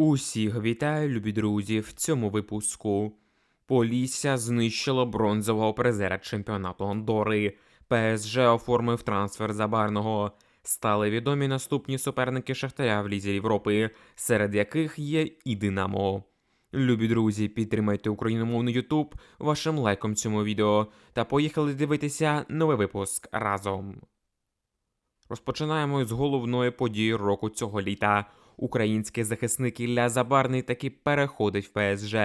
Усіх вітаю, любі друзі, в цьому випуску. Полісся знищило бронзового призера чемпіонату Андорри. ПСЖ оформив трансфер Забарного. Стали відомі наступні суперники Шахтаря в Лізі Європи, серед яких є і Динамо. Любі друзі, підтримайте україномовний YouTube вашим лайком цьому відео та поїхали дивитися новий випуск разом. Розпочинаємо з головної події року цього літа. Український захисник Ілля Забарний таки переходить в ПСЖ.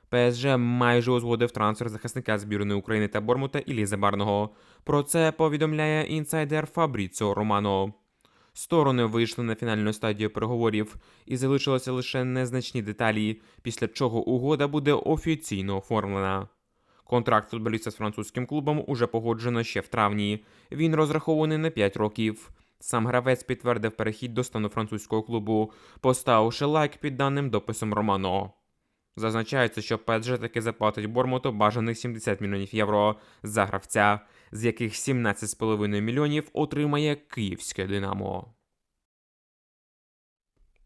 ПСЖ майже узгодив трансфер захисника збірної України та Бормута Іллі Забарного. Про це повідомляє інсайдер Фабріціо Романо. Сторони вийшли на фінальну стадію переговорів і залишилися лише незначні деталі, після чого угода буде офіційно оформлена. Контракт футболіста з французьким клубом уже погоджено ще в травні. Він розрахований на 5 років. Сам гравець підтвердив перехід до стану французького клубу, поставивши лайк під даним дописом Романо. Зазначається, що ПСЖ таки заплатить Бормуту бажаних 70 мільйонів євро за гравця, з яких 17,5 мільйонів отримає київське Динамо.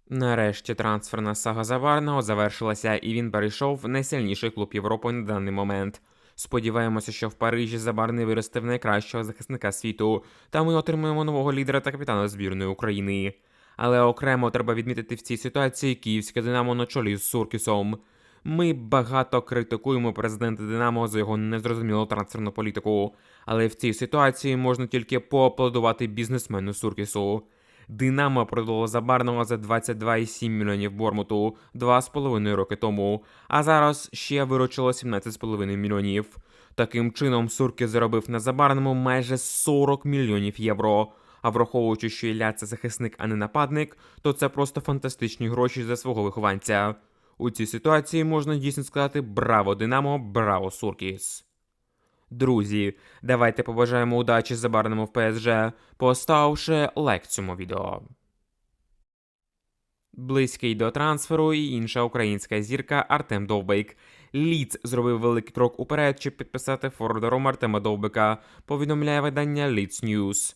Нарешті трансферна сага Забарного завершилася, і він перейшов в найсильніший клуб Європи на даний момент. Сподіваємося, що в Парижі Забарний виросте в найкращого захисника світу, та ми отримаємо нового лідера та капітана збірної України. Але окремо треба відмітити в цій ситуації київське Динамо на чолі з Суркісом. Ми багато критикуємо президента Динамо за його незрозумілу трансферну політику, але в цій ситуації можна тільки поаплодувати бізнесмену Суркісу. Динамо продало Забарного за 22,7 мільйонів Бормуту 2,5 роки тому, а зараз ще виручило 17,5 мільйонів. Таким чином, Суркіс заробив на Забарному майже 40 мільйонів євро. А враховуючи, що Ілля – це захисник, а не нападник, то це просто фантастичні гроші за свого вихованця. У цій ситуації можна дійсно сказати «Браво, Динамо! Браво, Суркіс!». Друзі, давайте побажаємо удачі Забарному в ПСЖ, поставивши лайк цьому відео. Близький до трансферу і інша українська зірка Артем Довбик. Лідс зробив великий крок уперед, щоб підписати форвардером Артема Довбика, повідомляє видання Leeds News.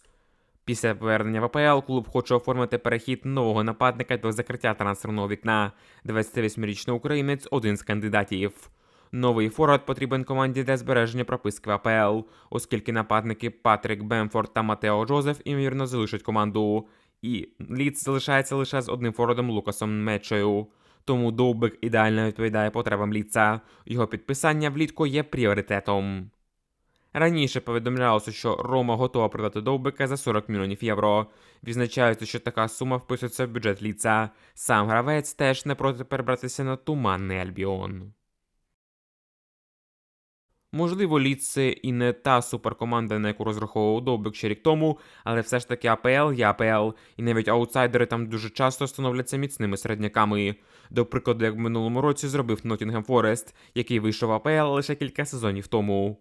Після повернення в АПЛ клуб хоче оформити перехід нового нападника до закриття трансферного вікна. 28-річний українець – один з кандидатів. Новий форвард потрібен команді для збереження прописки в АПЛ, оскільки нападники Патрік Бемфорд та Матео Джозеф імовірно залишать команду. І Лідс залишається лише з одним форвардом Лукасом Мечею. Тому Довбик ідеально відповідає потребам Лідса. Його підписання влітку є пріоритетом. Раніше повідомлялося, що Рома готова продати Довбика за 40 мільйонів євро. Відзначається, що така сума вписується в бюджет Лідса. Сам гравець теж не проти перебратися на туманний Альбіон. Можливо, Лідс – це і не та суперкоманда, на яку розраховував Довбик ще рік тому, але все ж таки АПЛ є АПЛ, і навіть аутсайдери там дуже часто становляться міцними середняками. До прикладу, як в минулому році зробив Ноттінгем Форест, який вийшов в АПЛ лише кілька сезонів тому.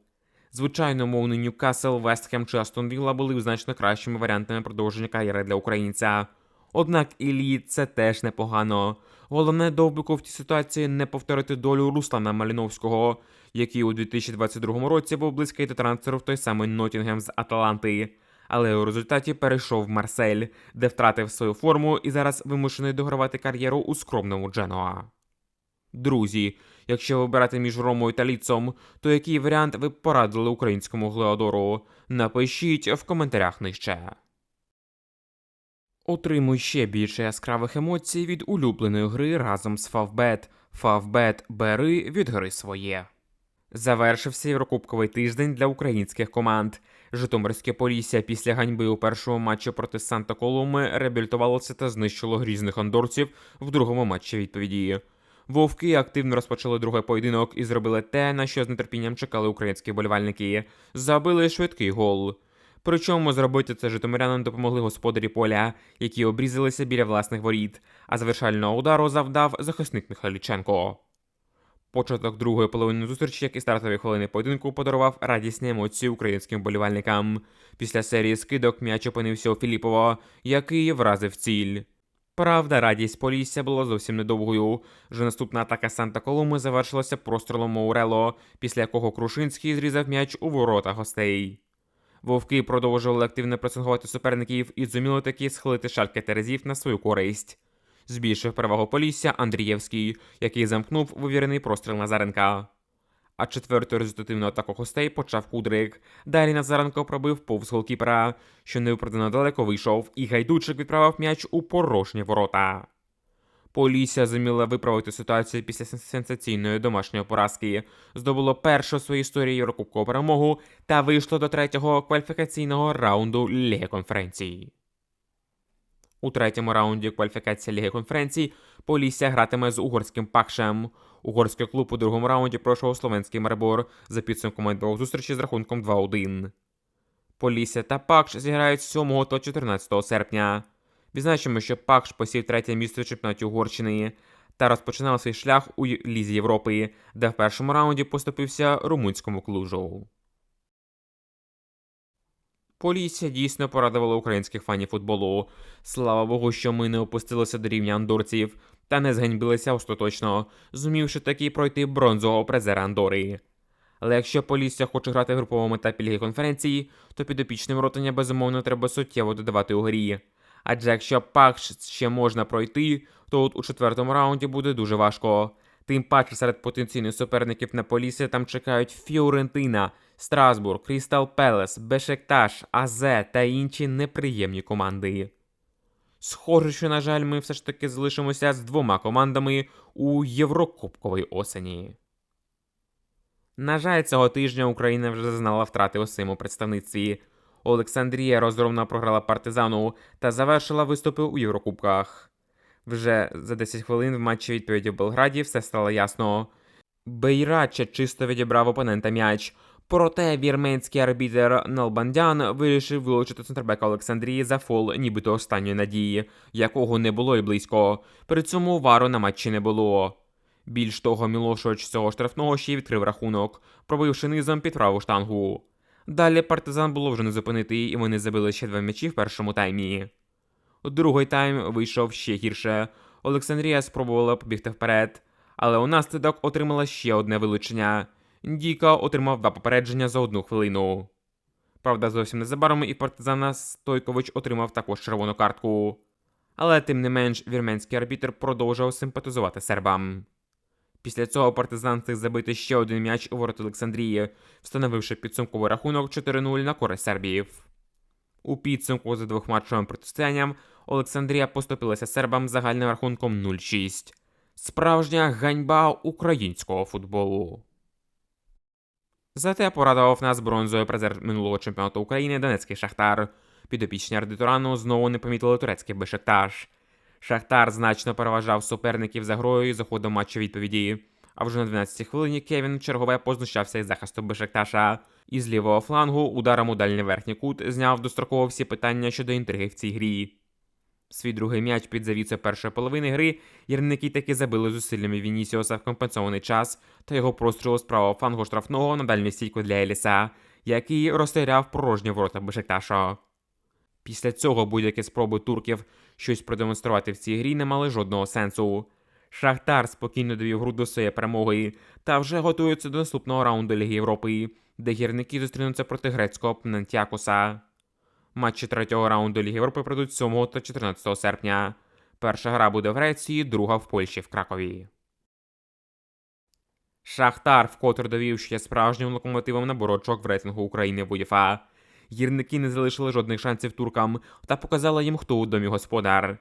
Звичайно, мовний Ньюкасл, Вестхем чи Астон Вілла були значно кращими варіантами продовження кар'єри для українця. Однак і Лідс – це теж непогано. Головне Довбику в цій ситуації не повторити долю Руслана Маліновського, який у 2022 році був близький до трансферу в той самий Ноттінгем з Аталанти. Але у результаті перейшов в Марсель, де втратив свою форму і зараз вимушений догравати кар'єру у скромному Дженуа. Друзі, якщо вибирати між Ромою та Лідсом, то який варіант ви б порадили українському Глеодору? Напишіть в коментарях нижче. Отримуй ще більше яскравих емоцій від улюбленої гри разом з Favbet. Favbet – бери від гри своє. Завершився Єврокубковий тиждень для українських команд. Житомирське Полісся після ганьби у першому матчі проти Санта-Колуми реабілітувалося та знищило грізних андорців в другому матчі відповіді. Вовки активно розпочали другий поєдинок і зробили те, на що з нетерпінням чекали українські вболівальники. Забили швидкий гол. Причому зробити це житомирянам допомогли господарі поля, які обрізалися біля власних воріт, а завершального удару завдав захисник Михайліченко. Початок другої половини зустрічі, як і стартові хвилини поєдинку, подарував радісні емоції українським вболівальникам. Після серії скидок м'яч опинився у Філіпова, який вразив ціль. Правда, радість Полісся була зовсім недовгою. Вже наступна атака Санта-Колуми завершилася прострілом Моурело, після якого Крушинський зрізав м'яч у ворота гостей. Вовки продовжували активно пресингувати суперників і зуміли таки схилити шальки терезів на свою користь. Збільшив перевагу Полісся Андрієвський, який замкнув вивірений простріл Назаренка. А четверту результативну атаку гостей почав Кудрик. Далі Назаренко пробив повз голкіпера, що невиправдано далеко вийшов, і Гайдучик відправив м'яч у порожні ворота. Полісся зуміло виправити ситуацію після сенсаційної домашньої поразки, здобуло першу в своїй історії Єврокубкову перемогу та вийшло до третього кваліфікаційного раунду Ліги конференцій. У третьому раунді кваліфікації Ліги конференцій Полісся гратиме з угорським Пакшем. Угорський клуб у другому раунді пройшов словенський Марибор за підсумком двох зустрічі з рахунком 2-1. Полісся та Пакш зіграють 7 та 14 серпня. Відзначимо, що Пакш посів третє місце у чемпіонаті Угорщини та розпочинав свій шлях у Лізі Європи, де в першому раунді поступився румунському Клужу. Полісся дійсно порадувало українських фанів футболу. Слава Богу, що ми не опустилися до рівня андорців та не зганьбилися остаточно, зумівши таки пройти бронзового призера Андори. Але якщо Полісся хоче грати в груповому етапі Ліги конференції, то підопічним Ротаня безумовно треба суттєво додавати у грі. Адже якщо Пакш ще можна пройти, то от у четвертому раунді буде дуже важко. Тим паче серед потенційних суперників на Полісся там чекають Фіорентина, Страсбург, Крістал Пелес, Бешекташ, АЗ та інші неприємні команди. Схоже, що, на жаль, ми все ж таки залишимося з двома командами у Єврокубковій осені. На жаль, цього тижня Україна вже зазнала втрати у своєму представництві. Олександрія розгромно програла Партизану та завершила виступи у Єврокубках. Вже за 10 хвилин в матчі відповіді в Белграді все стало ясно. Бейраче чисто відібрав опонента м'яч, проте вірменський арбітер Налбандян вирішив вилучити центрбека Олександрії за фол нібито останньої надії, якого не було і близько. При цьому вару на матчі не було. Більш того, Мілошевич цього штрафного ще й відкрив рахунок, пробивши низом під праву штангу. Далі Партизан було вже не зупинити, і вони забили ще 2 м'ячі в першому таймі. Другий тайм вийшов ще гірше. Олександрія спробувала побігти вперед, але у наслідок отримала ще одне вилучення. Діка отримав 2 попередження за 1 хвилину. Правда, зовсім незабаром і Партизана Стойкович отримав також червону картку. Але тим не менш вірменський арбітр продовжував симпатизувати сербам. Після цього Партизан встиг забити ще один м'яч у ворота Олександрії, встановивши підсумковий рахунок 4-0 на користь сербів. У підсумку за двохматчевим протистоянням Олександрія поступилася сербам загальним рахунком 0-6. Справжня ганьба українського футболу. Зате порадував нас бронзовий призер минулого чемпіонату України Донецький Шахтар. Підопічні Арди Турану знову не помітили турецький Бешикташ. Шахтар значно переважав суперників за грою за ходом матчу відповіді. А вже на 12-й хвилині Кевін чергове познущався із захисту Бешикташа. Із лівого флангу ударом у дальній верхній кут зняв достроково всі питання щодо інтриги в цій грі. Свій другий м'яч під завіцею першої половини гри гірники таки забили зусиллями Вінісіуса в компенсований час та його прострілу з правого флангу штрафного на дальню стійку для Еліса, який розстріляв порожні ворота Бешикташа. Після цього будь-які спроби турків щось продемонструвати в цій грі не мали жодного сенсу. Шахтар спокійно довів гру до своєї перемоги та вже готується до наступного раунду Ліги Європи, де гірники зустрінуться проти грецького Пнантіакоса. Матчі третього раунду Ліги Європи пройдуть 7 та 14 серпня. Перша гра буде в Греції, друга в Польщі в Кракові. Шахтар вкотре довів, що є справжнім локомотивом на борочок в рейтингу України в УЄФА. Гірники не залишили жодних шансів туркам та показали їм, хто у домі господар.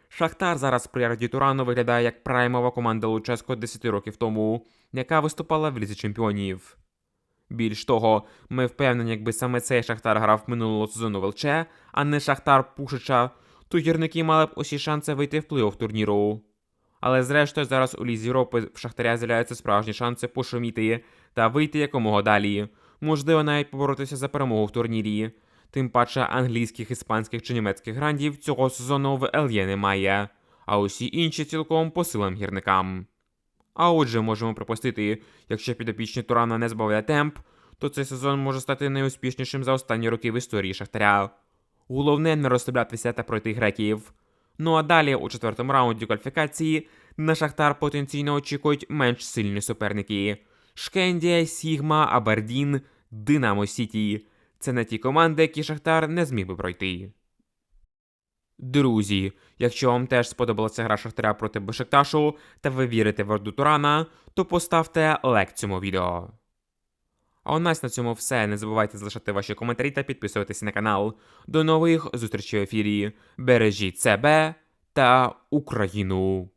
Шахтар зараз при Арді Турану виглядає як праймова команда Луческо 10 років тому, яка виступала в Лізі чемпіонів. Більш того, ми впевнені, якби саме цей Шахтар грав минулого сезону в ЛЧ, а не Шахтар Пушича, то гірники мали б усі шанси вийти в плей-офф турніру. Але зрештою зараз у Лізі Європи в Шахтаря з'являються справжні шанси пошуміти та вийти якомога далі. Можливо, навіть поборотися за перемогу в турнірі. Тим паче англійських, іспанських чи німецьких грандів цього сезону в ЛЄ немає, а усі інші цілком по силам гірникам. А отже, можемо припустити, якщо підопічні Турана не збавляє темп, то цей сезон може стати найуспішнішим за останні роки в історії Шахтаря. Головне не розслаблятися та пройти греків. Ну а далі, у четвертому раунді кваліфікації, на Шахтар потенційно очікують менш сильні суперники. Шкендія, Сігма, Абердін, Динамо Сіті. Це не ті команди, які Шахтар не зміг би пройти. Друзі, якщо вам теж сподобалася гра Шахтаря проти Бешикташу та ви вірите в Орду Турана, то поставте лайк цьому відео. А у нас на цьому все. Не забувайте залишати ваші коментарі та підписуватися на канал. До нових зустрічей в ефірі. Бережіть себе та Україну!